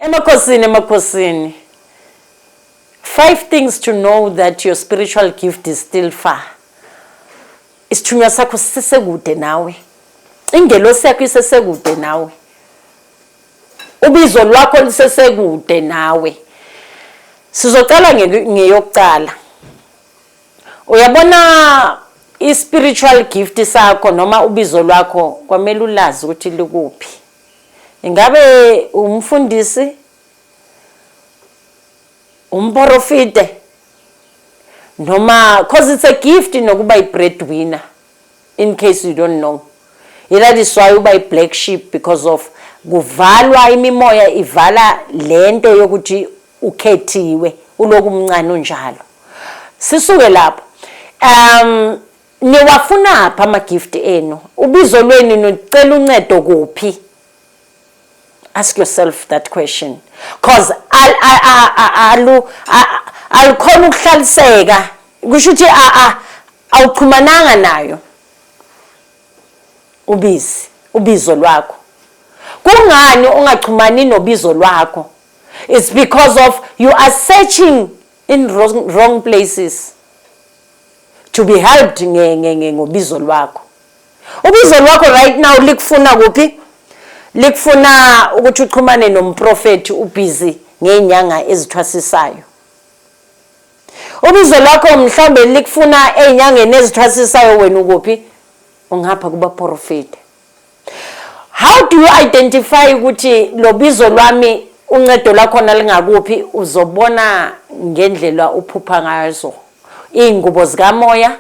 Emakhosini. 5 things to know that your spiritual gift is still far. Isithunywa sakho sisekude nawe. Ingelosi yakho isesekude nawe. Ubizo lwakho lisesekude nawe. Sizoqala ngeyokuqala. Uyabona spiritual gift sakho noma ubizo lwakho kwamele ulazi ukuthi likuphi. Ingabe umfundisi, umprofite, noma cause it's a gift nokuba i-breadwinner, in case you don't know. That is why uba i-black sheep, because of kuvalwa imimoya ivala lento yokuthi ukhethiwe uloku mncane unjalo. Sisuke lapho. Niwafuna apha ama-gift enu. Ubizo lweni nicela uncedo kuphi? Ask yourself that question. Because alikhona ukuhlaliseka. Kusho ukuthi awuxhumananga nayo. Ubizo lwakho. Kungani ungaxhumani nobizo lwakho? It's because of you are searching in wrong places to be helped ngobizo lwakho. Ubizo lwakho right now likufuna kuphi? Likufuna ukuthi uxhumane nomprofeti ubusy ngenyanga ezithwasisayo. Ubizo lwakho mhlawumbe likufuna enyangeni ezithwasisayo wena ukuphi? Ungapha kuba profit. How do you identify ukuthi lo bizo lwami uncedo lakho nalingakuphi? Uzobona ngendlela uphupha ngazo. Ingubo zikamoya,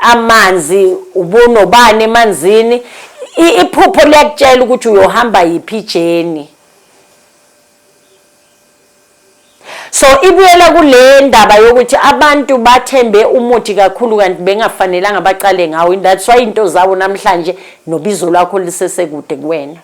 amanzi, ubunobani emanzini. Iphupho liyakutshela ukuthi uyohamba yiphi ijeni. So ibuyela kule ndaba yokuthi abantu bathembe umuthi kakhulu kanti bengafanelanga baqale ngawo. That's why into zawo namhlanje nobizo lwakho lisesekude kuwena.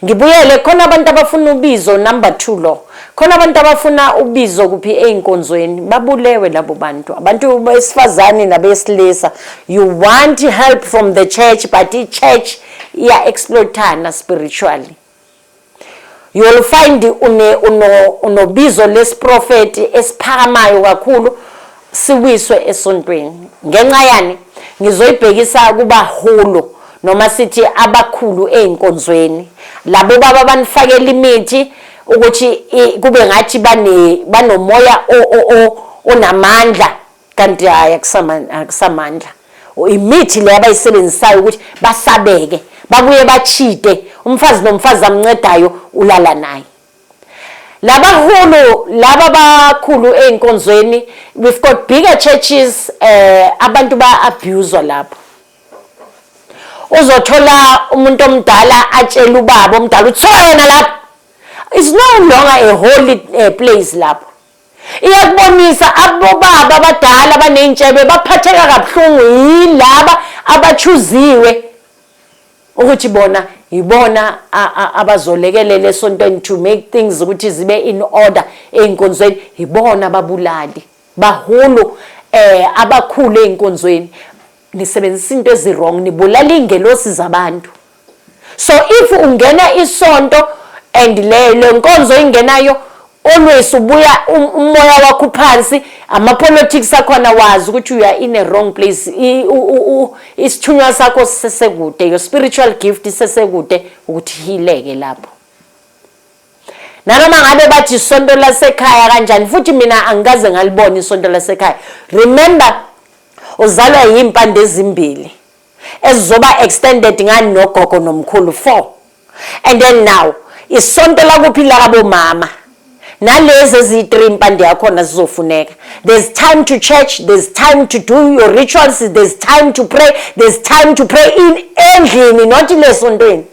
Ngibuyele khona abantu abafuna ubizo number 2 lo. Khona abantu abafuna ubizo kuphi einkonzweni. Babulewe labo bantu. Abantu besifazane nabesilisa. You want help from the church, but the church iya exploitana spiritually. You will find unobizo lesiprofeti esiphakamayo kakhulu siwiswe esontweni. Ngenxa yani ngizoyibhekisa kuba hulu noma sithi abakhulu einkonzweni. Labo baba banifakela imithi ukuthi kube ngathi banomoya onamandla kanti akusamandla. Imithi le abayisebenzisayo ukuthi basabeke, babuye bachite, umfazi nomfazi amncedayo ulala naye. Laba bakhulu einkonzweni, we've got bigger churches, abantu ba-abuse lapho. Uzothola umuntu omdala atshela ubaba omdala uthi yena lapho. It's no longer a holy place lapho. Iyakubonisa abobaba abadala abanentshebe baphatheka kabuhlungu yilaba abachuziwe ukuthi bona yibona abazolekelela esontweni to make things ukuthi zibe in order einkonzweni. Yibona ababulali bahulu abakhulu einkonzweni. Nisebenzisa into ezirong, nibulala ingelosi zabantu. So if ungena isonto and le nkonzo ingenayo, always ubuya umoya wakho phansi, ama-politics akhona wazi ukuthi you are in a wrong place. Isithunywa sakho sisesekude, your spiritual gift isesekude ukuthi hileke lapho. Nanoma ngabe bathi isonto lasekhaya kanjani, futhi mina angikaze ngalibona isonto lasekhaya. Remember, uzalwa yimpande ezimbili ezizoba extended ngani nogogo nomkhulu 4. And then now isonto lakuphi lakabo mama nalezi ezi3 impande yakhona zizofuneka. There's time to church, there's time to do your rituals, there's time to pray, there's time to pray in endlini, not in lesontweni.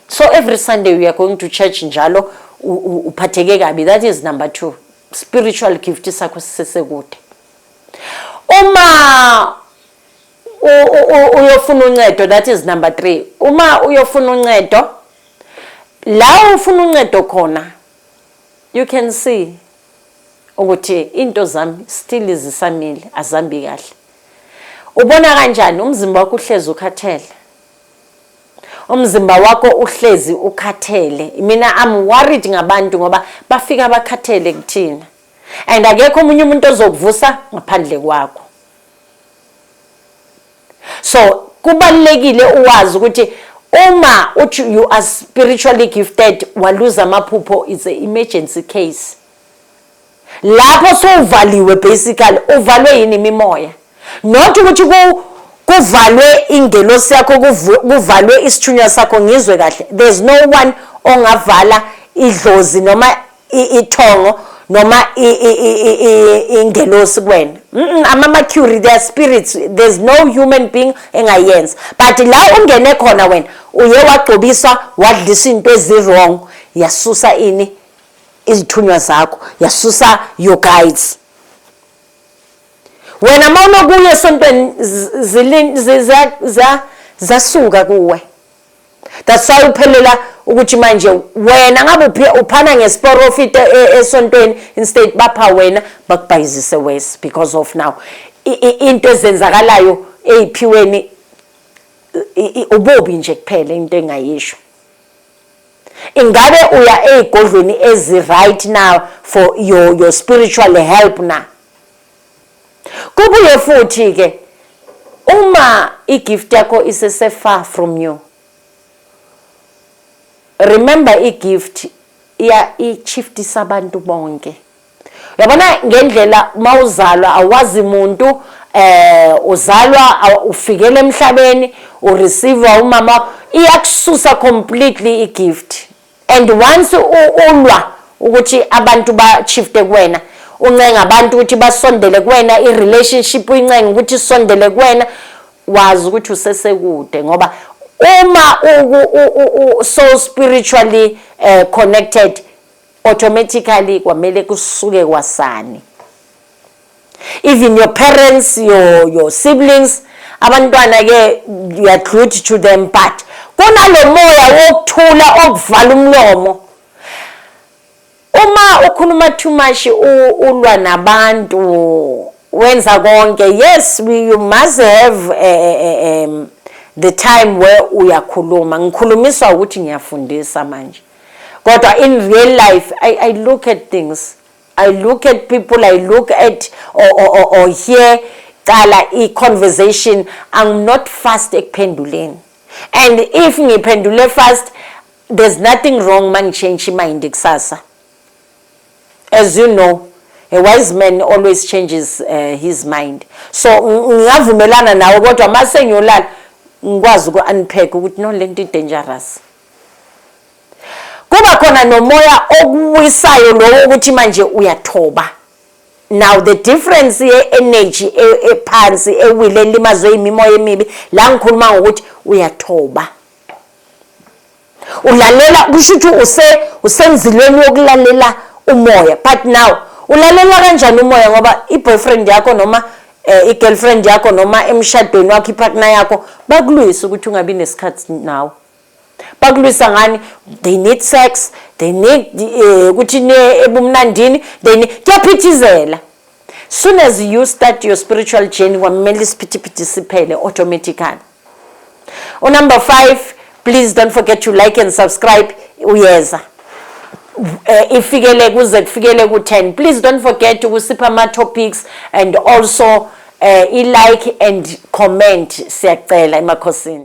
So every Sunday we are going to church njalo uphatheke kabi. That is number 2. Spiritual gift sakho sisesekude. Uma uyofuna uncedo, that is number 3. Uma uyofuna uncedo, la ufuna uncedo khona, you can see ukuthi into zami still izisamile, azambi kahle. Ubona kanjani umzimba wakho uhlezi ukhathele? umzimba wakho uhlezi ukhathele. Mina I'm worried ngabantu ngoba bafika bakhathele kuthina. And akekho umunye umuntu ozokuvusa ngaphandle kwakho. So kubalekile uwazi ukuthi uma uthi you are spiritually gifted waluza amaphupho is an emergency case. Lapho sowuvaliwe basically uvalwe yini imimoya. Not ukuthi kuvalwe ingelosi yakho kuvalwe isithunywa sakho ngizwe kahle. There's no one ongavala idlozi noma ithongo noma ingelosi kuwena. Ama-mercury, they are spirits. There's no human being engayenza. But la ungene khona wena uye wagqobisa wadlisa into ezi-wrong yasusa ini izithunywa zakho, yasusa your guides. Wena mawunokuya esontweni zasuka kuwe. That's why uphelela ukuthi manje wena ngabe uphana ngesporofit esontweni instead bapha wena bakubhayizise wes because of now into ezenzakalayo eziphiweni ubobi nje kuphela into engayisho. Ingabe uya ezigodlweni ezi right now for your spiritual help now. Kubuye futhi ke uma igift yakho isese far from you, remember igift i-shiftisa abantu bonke. Uyabona ngendlela mawuzalwa awazi umuntu uzalwa ufikele emhlabeni ureceive umama iyakususa completely igift. And once ulwa ukuthi abantu ba-shifte kuwena uncenga abantu ukuthi basondele kuwena i-relationship uyincenga ukuthi isondele kuwena wazi ukuthi usesekude ngoba uma so spiritually connected automatically kwamele kusuke kwasani. Even your parents, your siblings, abantwana ke you are glued to them, but kunalo moya wokuthula okuvala umlomo. Uma ukhuluma too much ulwa nabantu wenza konke, yes you must have the time where uyakhuluma. Ngikhulumiswa ukuthi ngiyafundisa manje. Kodwa in real life I look at things. I look at people, I look at or hear conversation. I'm not fast ekuphenduleni. And if ngiphendule fast, there's nothing wrong man change mind kusasa. As you know, a wise man always changes his mind. So ngiyavumelana nawe kodwa mase ngiyolala ngikwazi uku-unpack ukuthi no lento dangerous. Kuba khona nomoya okuwisayo lo ukuthi manje uyathoba. Now the difference ye-energy ephansi ewile elimazwe imimoya emibi la ngikhuluma ngokuthi uyathoba. Ulalela kusho ukuthi usenzilweni yokulalela umoya, but now ulalela kanjani umoya ngoba i-boyfriend yakho noma i-girlfriend yakho noma emshadweni wakho ipartner yakho bakulwisa ukuthi ungabi nesikhathi nawe. Bakulwisa ngani? They need sex, they need ukuthi ebumnandini, they need kuyaphithizela. Soon as you start your spiritual journey kwamele isiphithiphithi siphele automatically. Number 5, please don't forget to like and subscribe. Uyeza ifikele kuze kufikele ku-10. Please don't forget ukusipha ama-topics and also i-like and comment siyacela emakhosini.